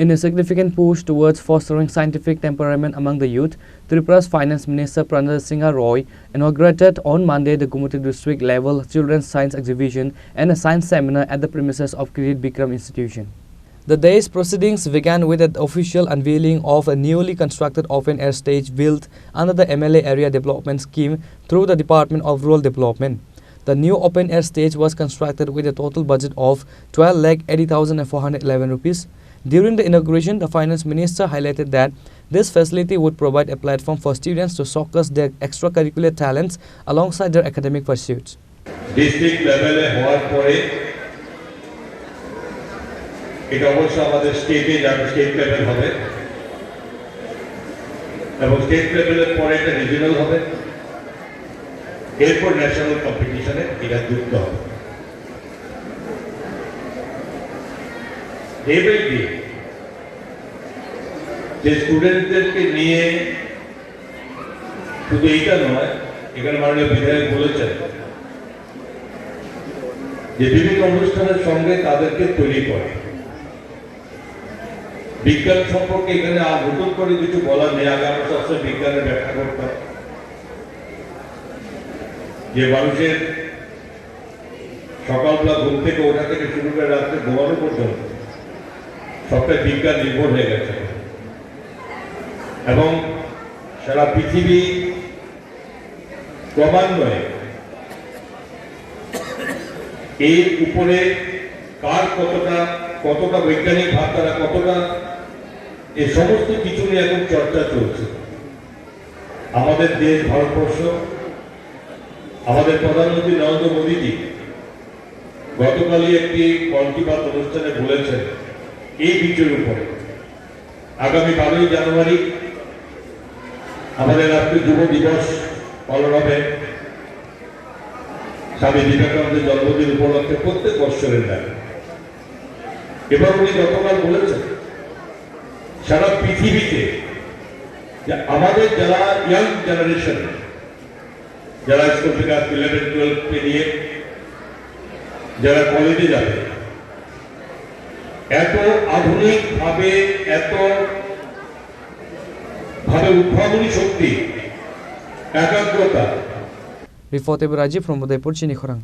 In a significant push towards fostering scientific temperament among the youth, Tripura's Finance Minister Pranay Singh Roy inaugurated on Monday the Gumati District Level Children's Science Exhibition and a science seminar at the premises of Kirit Bikram Institution. The day's proceedings began with an official unveiling of a newly constructed open-air stage built under the MLA Area Development Scheme through the Department of Rural Development. The new open-air stage was constructed with a total budget of 12,80,411 rupees. During the inauguration, the Finance Minister highlighted that this facility would provide a platform for students to showcase their extracurricular talents alongside their academic pursuits. District level হওয়ার পরে এটা অবশ্য আমাদের স্টেটে যাবে, state level হবে এবং state লেভেলের পরে এটা রিজিওনাল হবে, এরপর ন্যাশনাল কম্পিটিশনে এটা যুক্ত হবে। যে স্টুডেন্টদেরকে নিয়ে শুধু এইটা নয়, এখানে মাননীয় বিধায়ক বলেছেন যে বিভিন্ন অনুষ্ঠানের সঙ্গে তাদেরকে তৈরি করে। বিজ্ঞান সম্পর্কে এখানে আর নতুন করে কিছু বলার নেই, আগে আমরা সবসময় বিজ্ঞানের ব্যাখ্যা করতাম যে মানুষের সকালবেলা ঘুম থেকে ওঠা থেকে শুরু করে রাত্রে ঘুমানো পর্যন্ত সবটা বিজ্ঞান নির্ভর হয়ে গেছে এবং সারা পৃথিবী ক্রমান্বয়ে এর উপরে কার কতটা বৈজ্ঞানিক ভাবধারা, কতটা এই সমস্ত কিছু নিয়ে এখন চর্চা চলছে। আমাদের দেশ ভারতবর্ষ, আমাদের প্রধানমন্ত্রী নরেন্দ্র মোদীজি গতকালই একটি মন কি বাত অনুষ্ঠানে বলেছেন এই বিষয়ের উপরে আগামী 12ই জানুয়ারি আমাদের রাষ্ট্রীয় যুব দিবস পালন হবে। স্বামী বিবেকানন্দের জন্মদিন উপলক্ষে প্রত্যেক বৎসরের দাবি। এবার উনি গতকাল বলেছেন সারা পৃথিবীতে যে আমাদের যারা ইয়াং জেনারেশন, যারা স্কুল থেকে 11-12 পেরিয়ে যারা কলেজে যাবে, এত আধুনিক ভাবে উদ্ভাবনী শক্তি, একাগ্রতা। Reported by Rajiv from Udaipur, Chini Khorang.